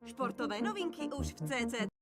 Športové novinky už v CC.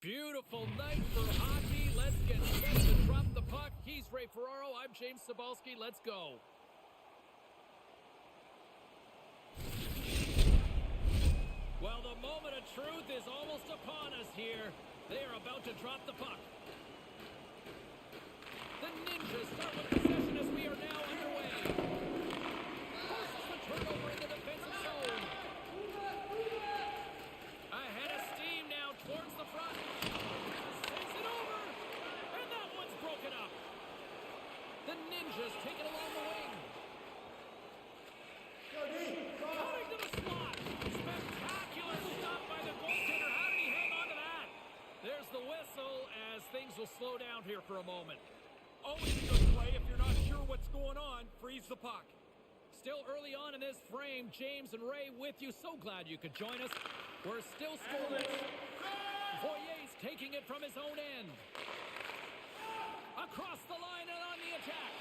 Beautiful night for hockey. Let's get set to drop the puck. He's Ray Ferraro. I'm James Cebulski. Let's go. Well, the moment of truth is almost upon us here. They are about to drop the puck. The Ninjas start with possession as we are now underway. Forces the turnover in the defensive zone. Ahead of steam now towards the front. Sends it over. And that one's broken up. The Ninjas take it along the wing. Cutting to the slot. Spectacular stop by the goaltender. How did he hang on to that? There's the whistle as things will slow down here for a moment. Always a good play if you're not sure what's going on. Freeze the puck. Still early on in this frame, James and Ray with you. So glad you could join us. We're still scoreless. Voyer's taking it from his own end. Across the line and on the attack.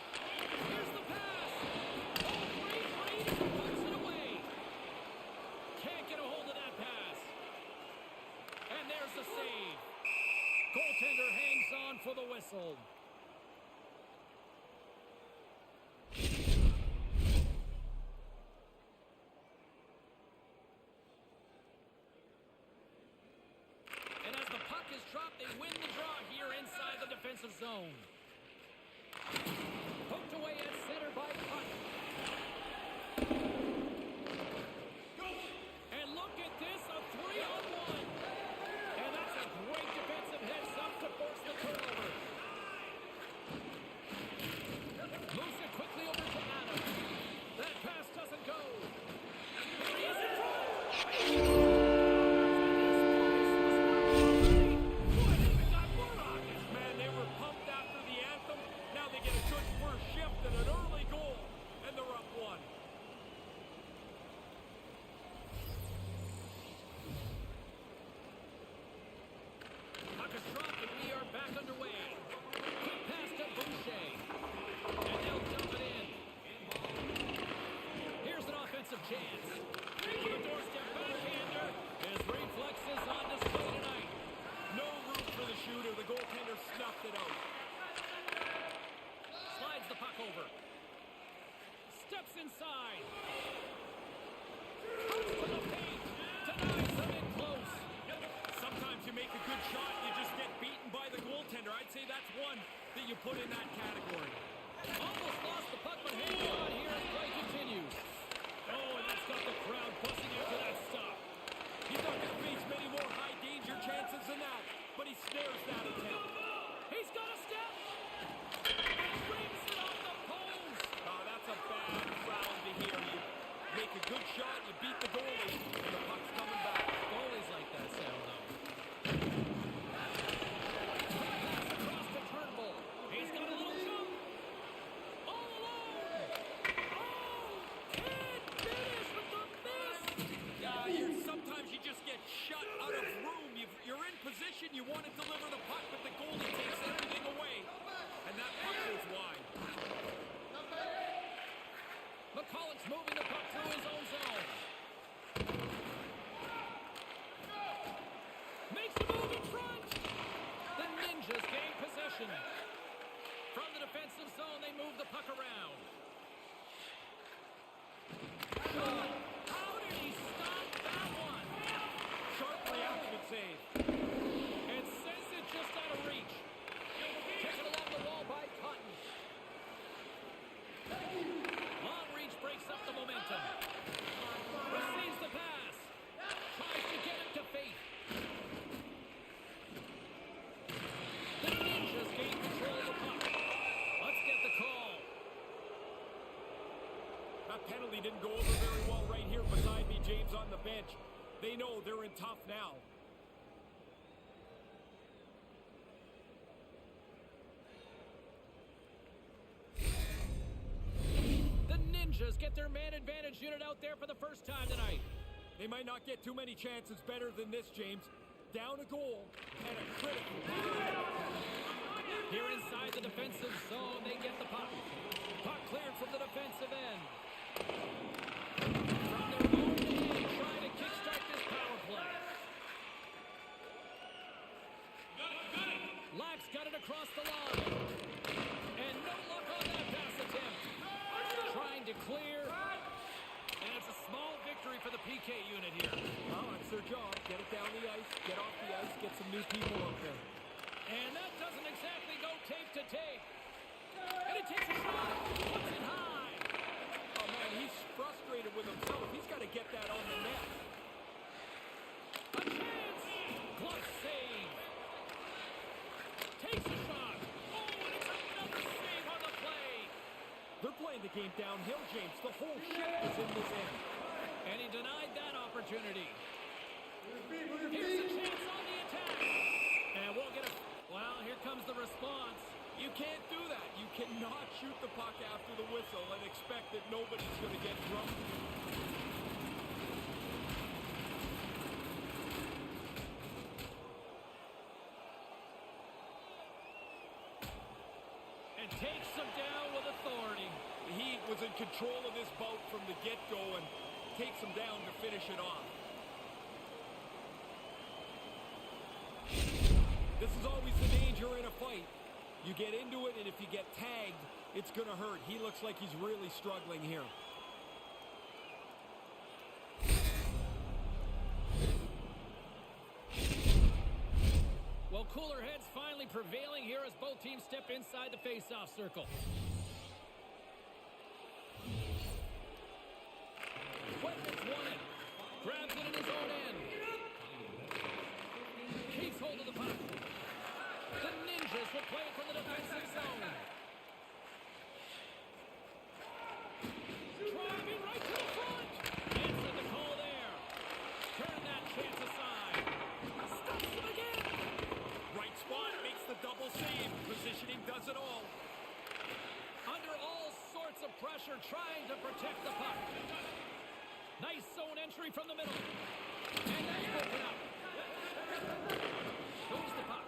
Here's the pass. Oh, great read and puts it away. Can't get a hold of that pass. And there's the save. Goaltender hangs on for the whistle. They win the draw here inside the defensive zone. Poked away at center by Putt. And look at this, a 3-on-1. And that's a great defensive heads-up to force the turnover. Moves it quickly over to Adam. That pass doesn't go. He is in front. And an early goal, and they're up one. Puck is dropped, and we are back underway. Quick pass to Boucher. And they'll dump it in. Here's an offensive chance. On the doorstep, backhander. His reflexes on display tonight. No room for the shooter. The goaltender snuffed it out. Slides the puck over. Steps inside. Comes to the paint. Denies them in close. Sometimes you make a good shot and you just get beaten by the goaltender. I'd say that's one that you put in that category. Almost lost the puck, but hanging on here as play continues. Oh, and that's got the crowd busting after that stop. He's not going to face many more high danger chances than that, but he snares that attempt. He's got a step. And brings it off the post. Oh, that's a bad foul to hear. You make a good shot, you beat the goalie, and the puck's coming back. Goalies like that sound, though. Pass across to Turnbull. He's got a little jump. All alone. Oh, can't finish with the miss. Yeah, sometimes you just get shut out of room. You're in position, you want to deliver the puck, but the goalie takes everything away. And that puck goes wide. McCulloch's moving the puck through his own zone. Makes a move in front. The Ninjas gain possession. From the defensive zone, they move the puck around. How did he stop that one? Sharply acted save. And sends it just out of reach. Taken along the wall by Cotton. Long reach breaks up the momentum. Receives the pass. Tries to get it to Faith. The Ninjas gain control of the puck. Let's get the call. That penalty didn't go over very well right here beside me, James, on the bench. They know they're in tough now. The Ninjas get their man advantage unit out there for the first time tonight. They might not get too many chances better than this, James. Down a goal and a critical power. Here inside the defensive zone, they get the puck. Puck cleared from the defensive end. From their own end, trying to kickstart this power play. to take. And it takes a shot. Puts it high. Oh, man, he's frustrated with himself. He's got to get that on the net. A chance. Glove save. Takes a shot. Oh, and it's another save on the play. They're playing the game downhill, James. The whole ship is in this end. And he denied that opportunity. Here's a chance on the attack. And we'll get a... Well, here comes the response. You can't do that. You cannot shoot the puck after the whistle and expect that nobody's going to get drunk. And takes him down with authority. He was in control of this boat from the get-go and takes him down to finish it off. This is always the danger in a fight. You get into it, and if you get tagged, it's going to hurt. He looks like he's really struggling here. Well, cooler heads finally prevailing here as both teams step inside the face-off circle. Whitman's won it. Grabs it in his own end. Keeps hold of the puck. The Ninjas will play it from the defensive zone. Driving right to the front. Answered the call there. Turn that chance aside. Stops him again. Right spot makes the double save. Positioning does it all. Under all sorts of pressure, trying to protect the puck. Nice zone entry from the middle. And that's broken up. Goes the puck.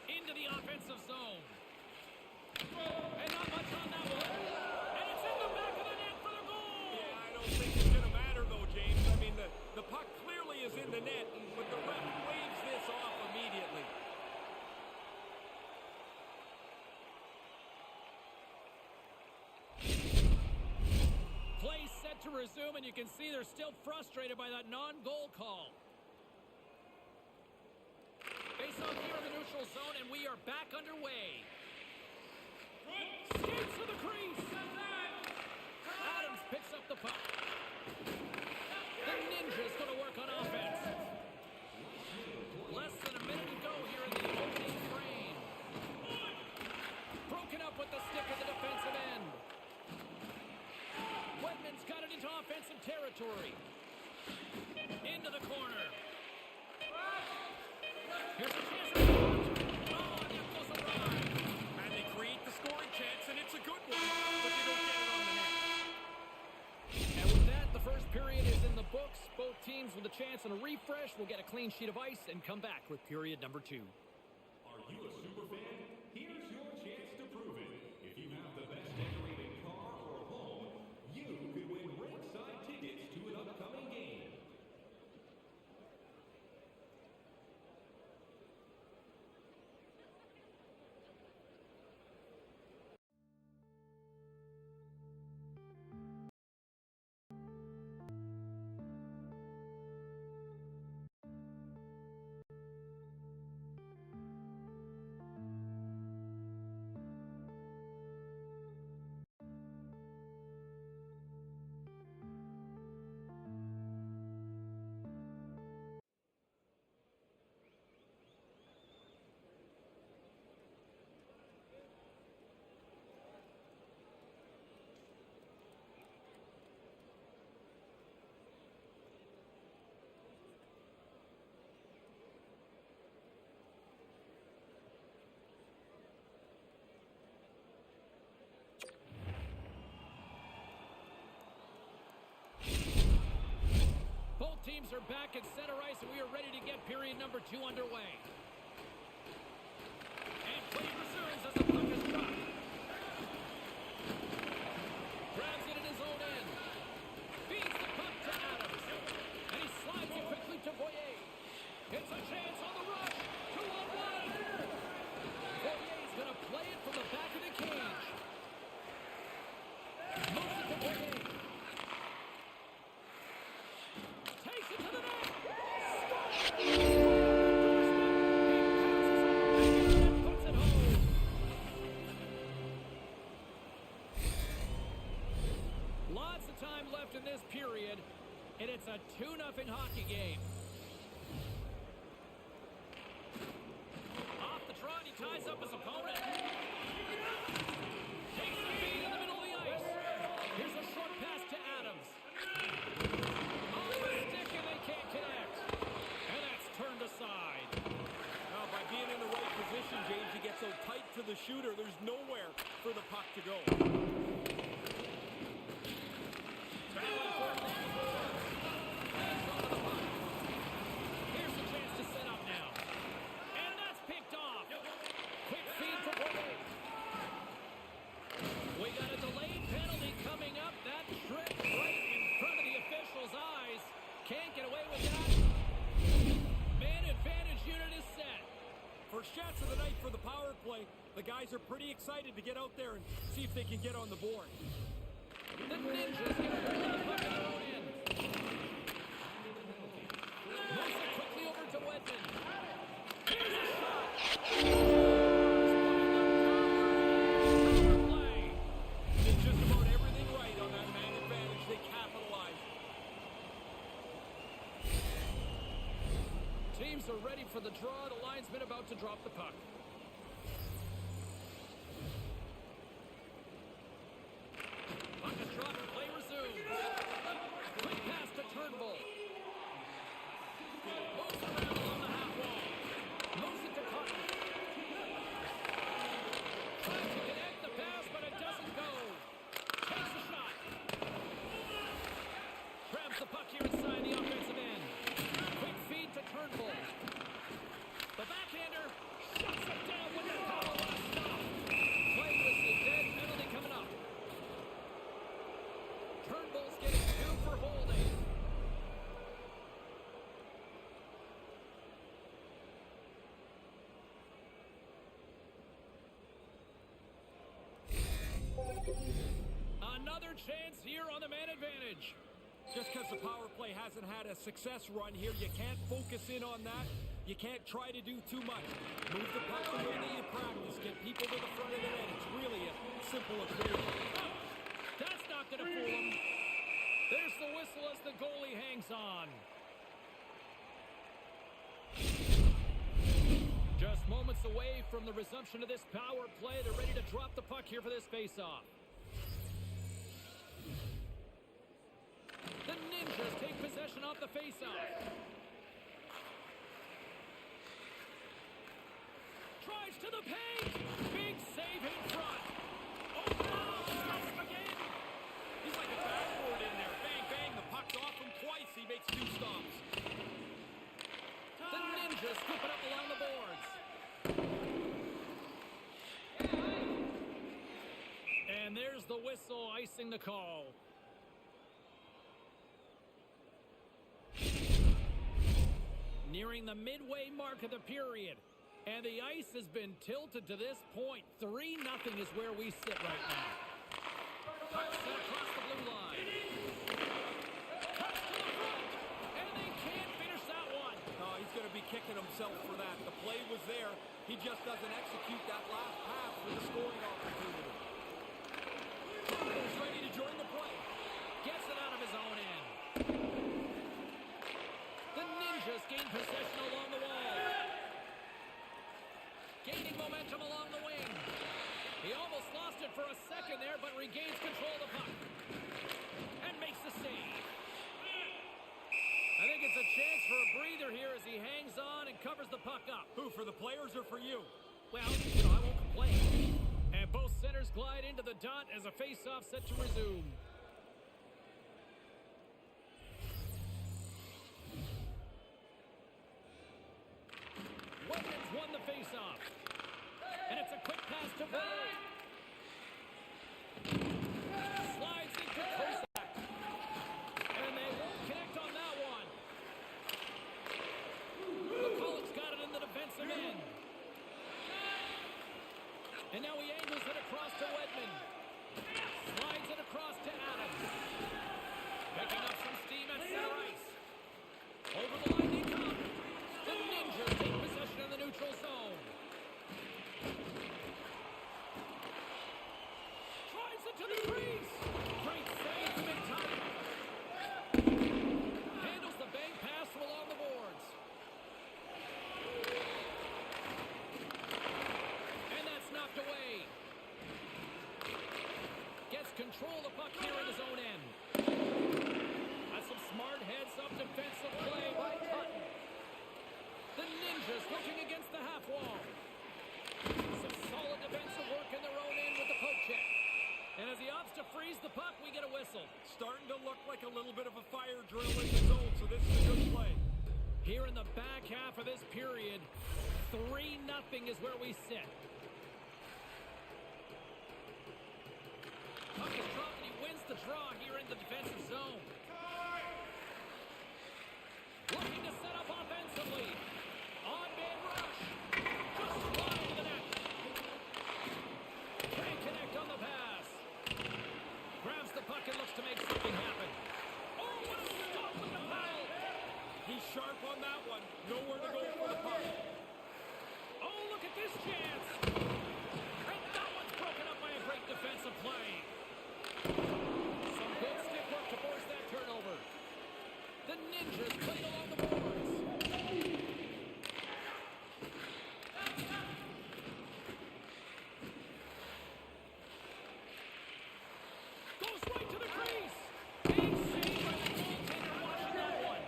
Into the offensive zone. And not much on that one. And it's in the back of the net for the goal. Yeah, I don't think it's going to matter, though, James. I mean, the puck clearly is in the net, but the ref waves this off immediately. Play set to resume, and you can see they're still frustrated by that non-goal call. Face off here in the neutral zone, and we are back underway. Skates to the crease. Adams picks up the puck. The Ninjas going to work on offense. Less than a minute to go here in the opening frame. Broken up with the stick at the defensive end. Whitman's got it into offensive territory. Into the corner. Here's a chance. Oh, and that goes awry. And they create the scoring chance, and it's a good one, but they don't get it on the net. And with that, the first period is in the books. Both teams with a chance and a refresh will get a clean sheet of ice and come back with period number 2. Are you a super fan? Here's your chance to prove it. If you have the best decorated car or home, you could win ringside tickets to an upcoming game. Both teams are back at center ice, and we are ready to get period number 2 underway. And play resumes as the puck is dropped. Grabs it in his own end. Feeds the puck to Adams. And he slides it quickly to Boyer. It's a chance on the rush. 2-on-1. Boyer's going to play it from the back of the cage. Moves it to Boyer. Takes it to the net. left in this period, and it's a 2-0 hockey game. Off the trot, he ties up his opponent. Takes the feed in the middle of the ice. Here's a short pass to Adams. Off the stick, and they can't connect. And that's turned aside. Now, by being in the right position, James, he gets so tight to the shooter, there's nowhere for the puck to go. Here's a chance to set up now. And that's picked off. Quick feed for Boyd. We got a delayed penalty coming up. That tripped right in front of the official's eyes. Can't get away with that. Man advantage unit is set. First shots of the night for the power play. The guys are pretty excited to get out there and see if they can get on the board. The Ninjas get a hold of the puck in their own end. Moves it quickly over to Wedman. Here's a shot. Power play. Did just about everything right on that man advantage. They capitalized. Teams are ready for the draw. The linesman about to drop the puck. Puck is dropped. Play resumes. Quick pass to Turnbull. Moves around along the half wall. Moves it to Cotton. Tries to connect the pass, but it doesn't go. Takes a shot. Grabs the puck here inside the offensive end. Quick feed to Turnbull. The backhander shuts it down with the power last stop. Play with the dead penalty coming up. Turnbull's getting 2 for holding. Another chance here on the man advantage. Just because the power play hasn't had a success run here, you can't focus in on that. You can't try to do too much. Move the puck the way that you practice. Get people to the front of the net. It's really a simple equation. That's not going to fool him. There's the whistle as the goalie hangs on. Just moments away from the resumption of this power play. They're ready to drop the puck here for this face-off. The Ninjas take possession off the face-off. Drives to the paint. Big save in front. Oh, stops again. He's like a backboard in there. Bang, bang. The puck's off him twice. He makes 2 stops. The Ninjas scoop it up along the boards. And there's the whistle icing the call. Nearing the midway mark of the period. And the ice has been tilted to this point. 3-0 is where we sit right now. Puck set across the blue line. Cuts to the front. And they can't finish that one. No, he's going to be kicking himself for that. The play was there. He just doesn't execute that last pass for the scoring opportunity. He's ready to join the play. Gets it out of his own end. The Ninjas gain possession along the wall. Gaining momentum along the wing. He almost lost it for a second there, but regains control of the puck. And makes the save. I think it's a chance for a breather here as he hangs on and covers the puck up. Who, for the players or for you? Well, I won't complain. And both centers glide into the dot as a face-off set to resume. Wedman's won the face-off. And it's a quick pass to Boyd. Slides into Kozak. And they won't connect on that one. McCulloch's got it in the defensive end. And now he angles it across to Wedman. Slides it across to Adams. Picking up some steam at center ice. Over the line they come. The Ninjas take possession in the neutral zone. Drives it to the crease. Great save, big time. control the puck here in his own end. That's some smart heads-up defensive play by Cotton. The Ninjas looking against the half wall. Some solid defensive work in their own end with the poke check. And as he opts to freeze the puck, we get a whistle. Starting to look like a little bit of a fire drill in the zone, so this is a good play. Here in the back half of this period, 3-0 is where we sit. Puck is dropped and he wins the draw here in the defensive zone. Looking to set up offensively. On-man rush. Just wide of the net. Can't connect on the pass. Grabs the puck and looks to make something happen. Oh, what a stop with the foul. He's sharp on that one. Nowhere to go for the puck. Oh, look at this chance. And that one's broken up by a great defensive play. Some good stick work to force that turnover. The Ninjas played along the boards. Goes right to the crease. Big save by the goaltender watching that one.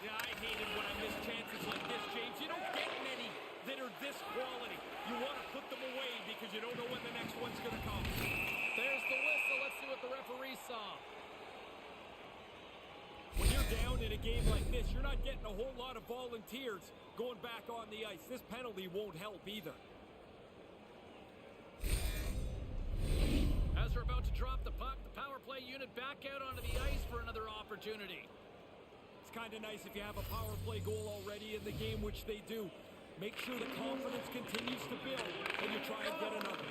Yeah, I hate it when I miss chances like this, James. You don't get many that are this quality. You want to put them away because you don't know when the next one's going to come. There's the whistle. Let's see what the referee saw. When you're down in a game like this, you're not getting a whole lot of volunteers going back on the ice. This penalty won't help either. As we're about to drop the puck, the power play unit back out onto the ice for another opportunity. It's kind of nice if you have a power play goal already in the game, which they do. Make sure the confidence continues to build, and you try and get another.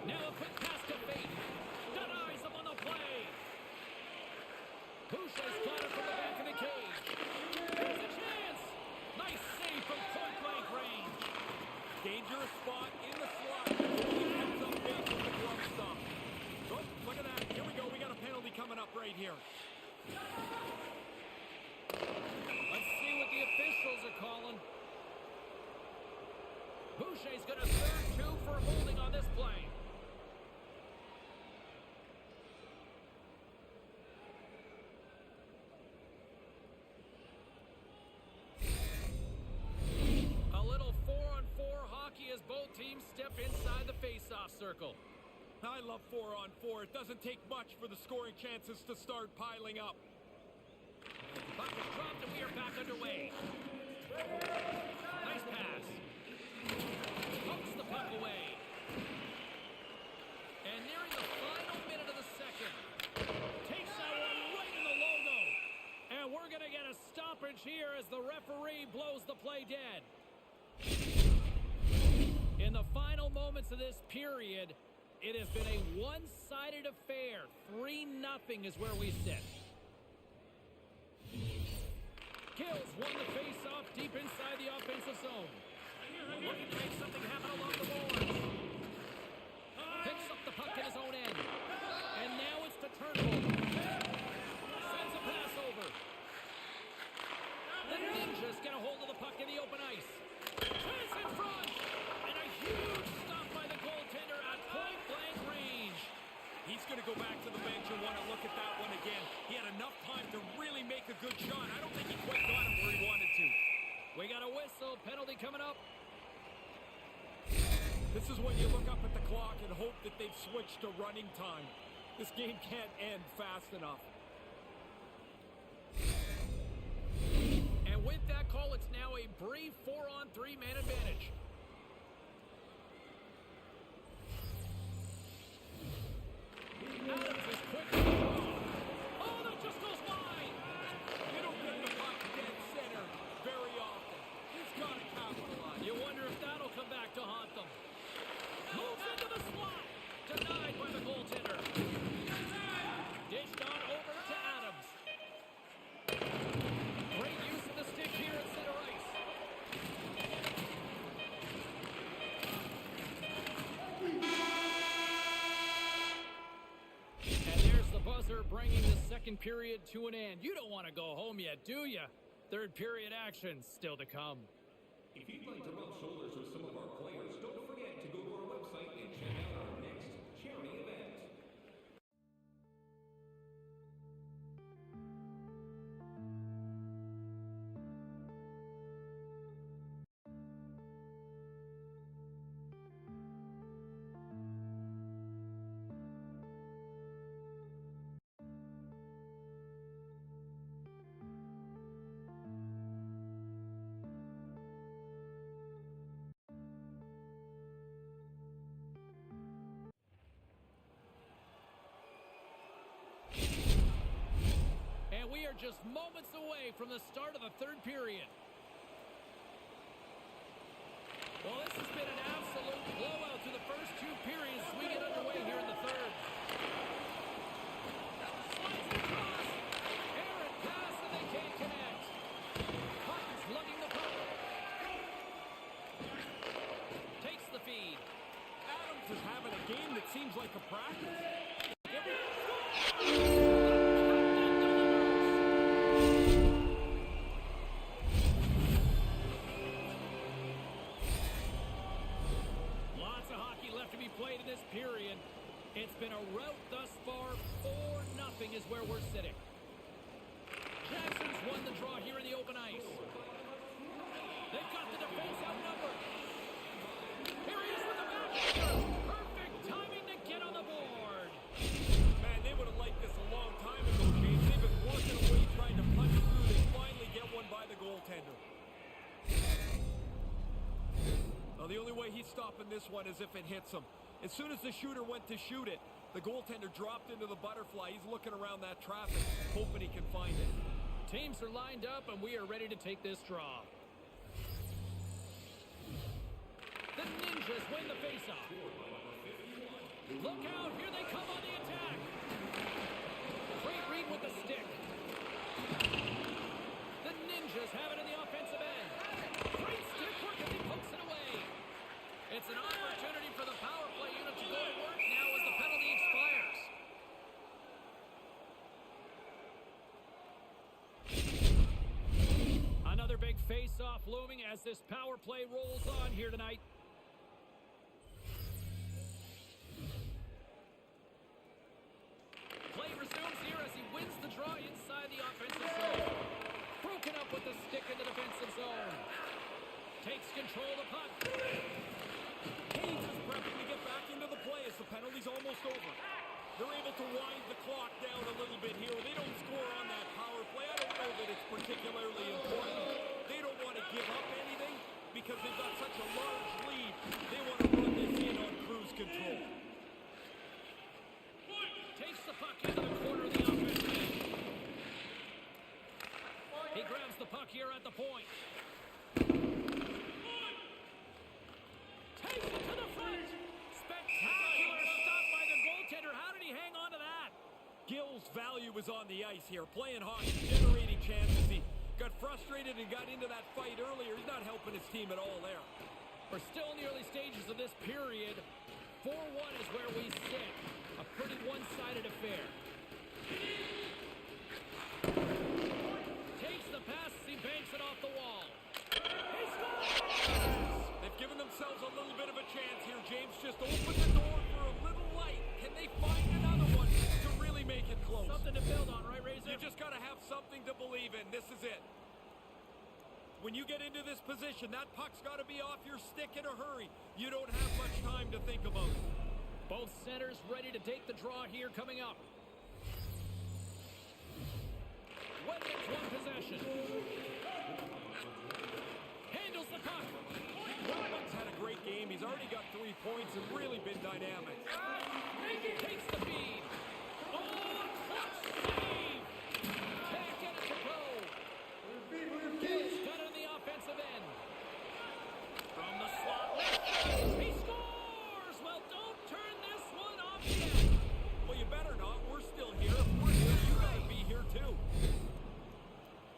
Now a quick pass to Fate. Denies him on the play. Boucher's got it from the back of the cage. Here's a chance. Nice save from point-blank range. Dangerous spot in the slot. He comes up big with the glove stop. Oh, look at that. Here we go. We got a penalty coming up right here. Let's see what the officials are calling. Boucher's got a third two for holding on this play. A little 4-on-4 hockey as both teams step inside the face-off circle. I love 4-on-4. It doesn't take much for the scoring chances to start piling up. Puck is dropped and we are back underway. Nice pass. Pokes the puck away. And nearing the final minute of the second. Takes that one right in the logo. And we're going to get a stoppage here as the referee blows the play dead. In the final moments of this period, it has been a one-sided affair. 3-0 is where we sit. Kills won the face-off deep inside the offensive zone. Looking to make something happen along the boards. Picks up the puck in his own end. And now it's to Turnbull. Sends a pass over. The Ninjas get a hold of the puck in the open ice. Chance in front. And a huge stop by the goaltender at point-blank range. He's going to go back to the bench and want to look at that one again. He had enough time to really make a good shot. I don't think he quite got him where he wanted to. We got a whistle. Penalty coming up. This is when you look up at the clock and hope that they've switched to running time. This game can't end fast enough. And with that call, it's now a brief 4-on-3 man advantage. Adams is quick. Oh, that just goes wide. You don't get the puck dead center very often. He's got to capitalize. You wonder if that'll come back to haunt them. Moves into the slot. Denied by the goaltender. Dished on over to Adams. Great use of the stick here at center ice. And there's the buzzer bringing the second period to an end. You don't want to go home yet, do you? Third period action still to come. If you'd like to rub shoulders with some of our players, don't forget to go to our website and check out our next charity event. are just moments away from the start of the third period. Well, this has been an absolute blowout to the first two periods as we get underway here in the third. Slides it across. Errant pass, and they can't connect. Hutton's lugging the puck. Takes the feed. Adams is having a game that seems like a practice. Lots of hockey left to be played in this period. It's been a rout thus far. 4-0 is where we're sitting. Jackson's won the draw here in the open ice. They've got the defense outnumbered. Here he is with the backhander. Perfect timing to get on the board. Man, they would have liked this a long time ago, James. They've been working away trying to punch through. They finally get one by the goaltender. Now, the only way he's stopping this one is if it hits him. As soon as the shooter went to shoot it, the goaltender dropped into the butterfly. He's looking around that traffic, hoping he can find it. Teams are lined up, and we are ready to take this draw. The Ninjas win the faceoff. Look out, here they come on the attack. Great read with the stick. The Ninjas have it in the offensive end. Great stick work as he pokes it away. It's an opportunity for the power play unit to go to work now as the penalty expires. Another big face-off looming as this power play rolls on here tonight. Play resumes here as he wins the draw inside the offensive zone. Broken up with the stick in the defensive zone. Takes control of the puck. Hayes is prepping to get back into the play as the penalty's almost over. They're able to wind the clock down a little bit here. They don't score on that power play. I don't know that it's particularly important. They don't want to give up anything because they've got such a large lead. They want to run this in on cruise control. Takes the puck into the corner of the offensive end. He grabs the puck here at the point. Takes it to the front. Spectacular stop by the goaltender. How did he hang on to that? Gill's value is on the ice here. Playing hockey, generating chances. He got frustrated and got into that fight earlier. He's not helping his team at all there. We're still in the early stages of this period. 4-1 is where we sit. A pretty one-sided affair. Takes the pass as he banks it off the wall. He scores! They've given themselves a little bit of a chance here. James just opened the door for a little light. Can they find another one to really make it close? Something to build on, right, Razor? You just got to have something to believe in. This is it. When you get into this position, that puck's got to be off your stick in a hurry. You don't have much time to think about it. Both centers ready to take the draw here coming up. Wetman's one possession. Handles the puck. Wetman's had a great game. He's already got 3 points and really been dynamic. Takes the feed. Oh, a clutch save. Can't get it to go. He's got it on the offensive end. From the slot. He scores! Well, don't turn this one off yet. Well, you better not. We're still here. If we're here, you gotta be here too.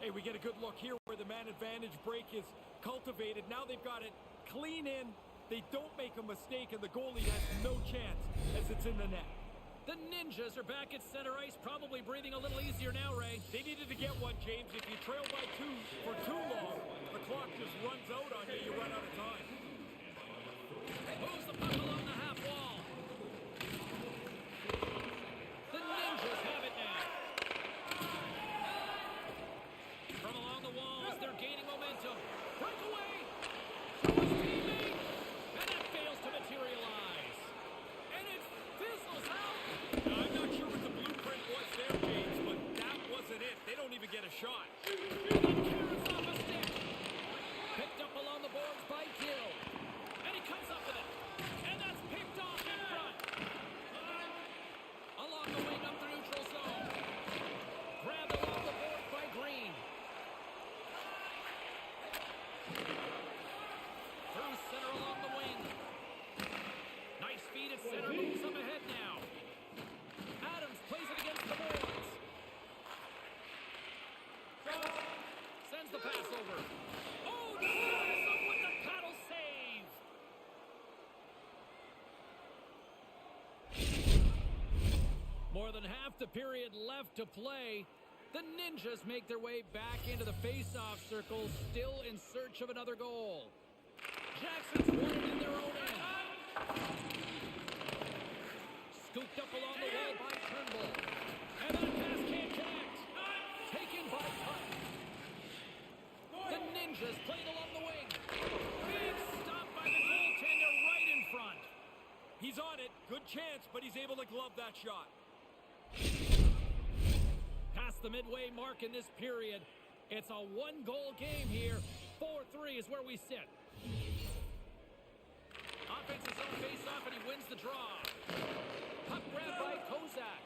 Hey, we get a good look here where the man advantage break is cultivated. Now they've got it clean in. They don't make a mistake, and the goalie has no chance as it's in the net. The Ninjas are back at center ice, probably breathing a little easier now, Ray. They needed to get one, James. If you trail by 2 for too long, the clock just runs out on you. You run out of time. Moves the puck along the half wall. The Ninjas have it now. From along the walls, they're gaining momentum. Breakaway! To his teammate! And it fails to materialize. And it fizzles out. Now, I'm not sure what the blueprint was there, James, but that wasn't it. They don't even get a shot. And then carries off a stick. Picked up along the boards by Gill. And he comes up with it. And that's picked off in front. Along the wing up the neutral zone. Grabbed along the board With the period left to play, the Ninjas make their way back into the face-off circle, still in search of another goal. Jackson's won it in their own end. Scooped up along the wall by Turnbull. And that pass can't connect. Taken by Putt. The Ninjas played along the wing. Big stop by the goaltender right in front. He's on it. Good chance, but he's able to glove that shot. Past the midway mark in this period. It's a one-goal game here. 4-3 is where we sit. Offense is on face-off, and he wins the draw. Puck grabbed by Kozak.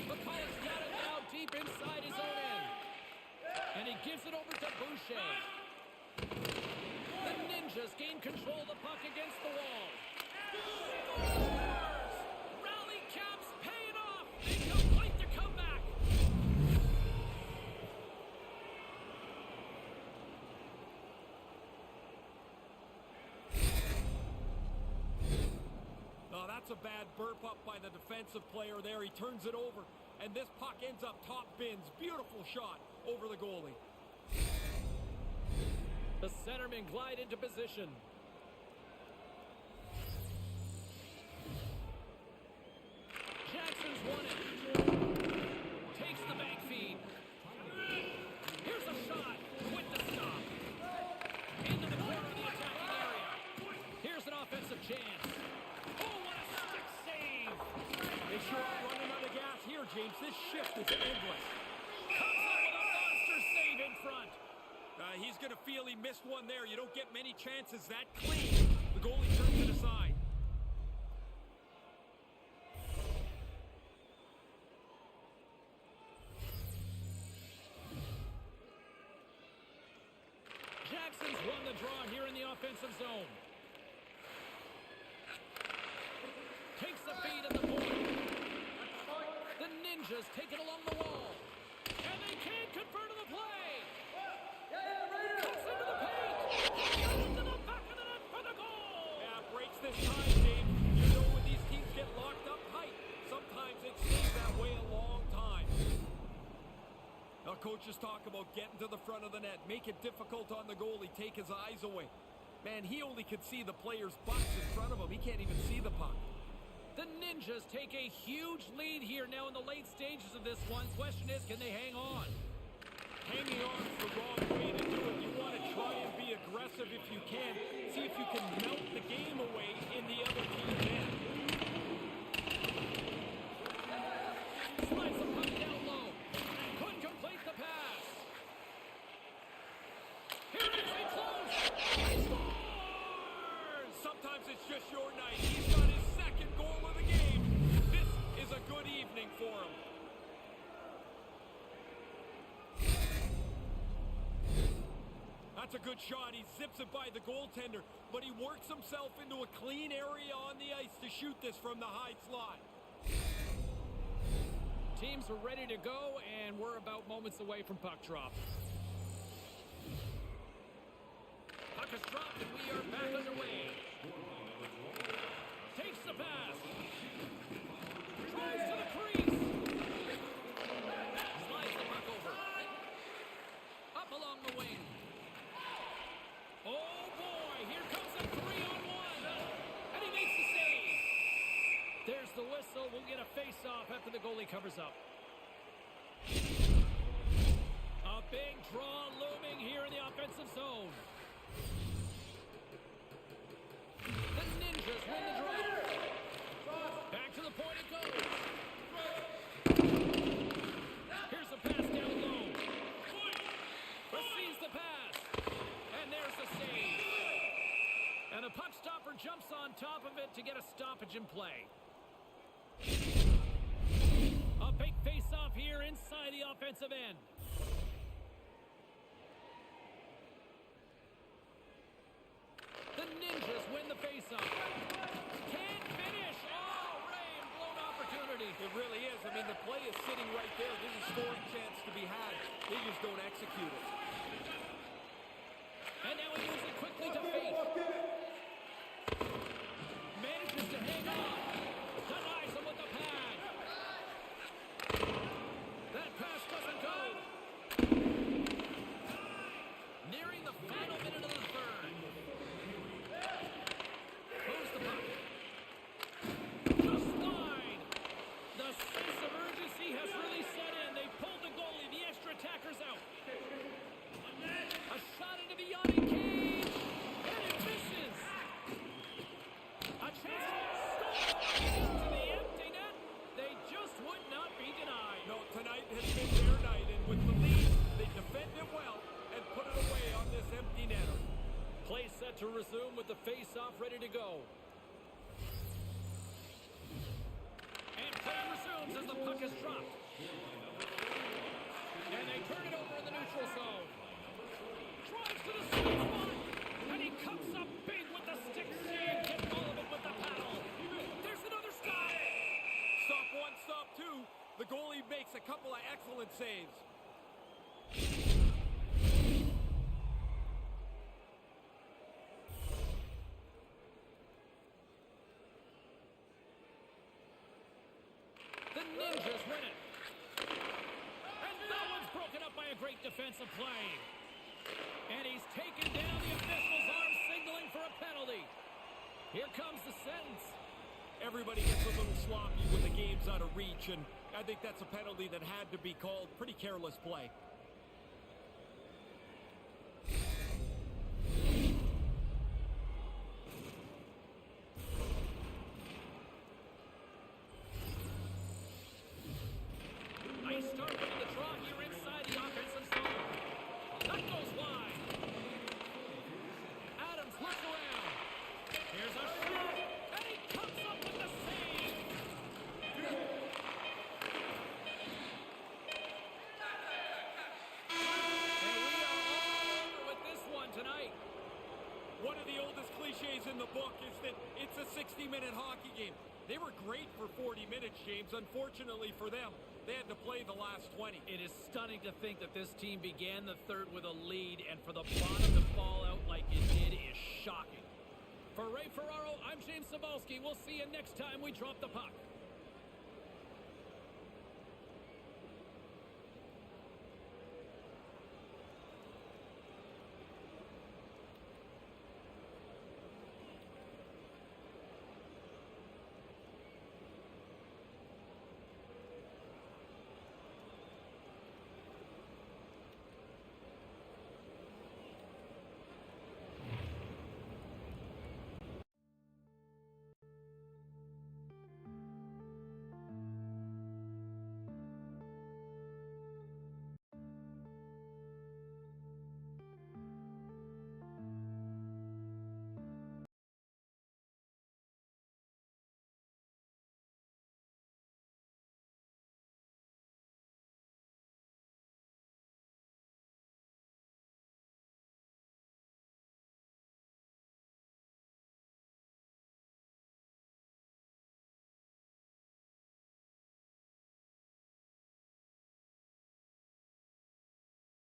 McCullough's got it now deep inside his own end. And he gives it over to Boucher. The Ninjas gain control of the puck against the wall. Scores! Rally caps paying off. They complete the comeback. Oh, that's a bad burp up by the defensive player there. He turns it over, and this puck ends up top bins. Beautiful shot over the goalie. The centermen glide into position. Jackson's won it. Takes the bank feed. Here's a shot with the stop. Into the corner of the attacking area. Here's an offensive chance. Oh, what a stick save. They sure are running out of gas here, James. This shift is endless. Comes up with a monster save in front. He's going to feel he missed one there. You don't get many chances that clean. The goalie turns it aside. Jackson's won the draw here in the offensive zone. Takes the feed at the point. The Ninjas take it along the wall. And they can't convert to the play. Cuts into the paint. Into the back of the net for the goal. Yeah, breaks this time, James. You know when these teams get locked up tight, sometimes it stays that way a long time. Now, coaches talk about getting to the front of the net, make it difficult on the goalie, take his eyes away. Man, he only could see the player's butts in front of him. He can't even see the puck. The Ninjas take a huge lead here now in the late stages of this one. Question is, can they hang on? Hanging on is the wrong way to do it. You want to try and be aggressive if you can. See if you can melt the game away in the other team's end. Slides the puck down low. Couldn't complete the pass. Here it is, they close. He scores! Sometimes it's just your night. He's got his second goal of the game. This is a good evening for him. That's a good shot. He zips it by the goaltender, but he works himself into a clean area on the ice to shoot this from the high slot. Teams are ready to go, and we're about moments away from puck drop. Puck is dropped, and we are back underway. Takes the pass. Drives to the crease. Slides the puck over. Up along the wing. Oh, boy. Here comes a 3-on-1. And he makes the save. There's the whistle. We'll get a face-off after the goalie covers up. A big draw looming here in the offensive zone. The Ninjas win the draw. Back to the point it goes. Here's a pass down low. Receives the pass. And there's the save. And the puck stopper jumps on top of it to get a stoppage in play. A big face-off here inside the offensive end. The Ninjas win the face-off. Can't finish. Oh, Ray, blown opportunity. It really is. I mean, the play is sitting right there. There's a scoring chance to be had. They just don't execute it. And now he moves it quickly to Fate. resume with the face-off ready to go. And play resumes as the puck is dropped. And they turn it over in the neutral zone. Drives to the sweet spot. And he comes up big with the stick save. Gets all of it with the paddle. There's another stop. Stop one, stop two. The goalie makes a couple of excellent saves. The Ninjas win it. And that one's broken up by a great defensive play. And he's taken down. The official's arm signaling for a penalty. Here comes the sentence. Everybody gets a little sloppy when the game's out of reach, and I think that's a penalty that had to be called. Pretty careless play. Nice start with the draw here inside the offensive zone. That goes wide. Adams looks around. Here's a shot. And he comes up with the save. And we are all over with this one tonight. One of the oldest cliches in the book is that it's a 60-minute hockey game. They were great for 40 minutes, James. Unfortunately for them, they had to play the last 20. It is stunning to think that this team began the third with a lead, and for the bottom to fall out like it did is shocking. For Ray Ferraro, I'm James Cebulski. We'll see you next time we drop the puck.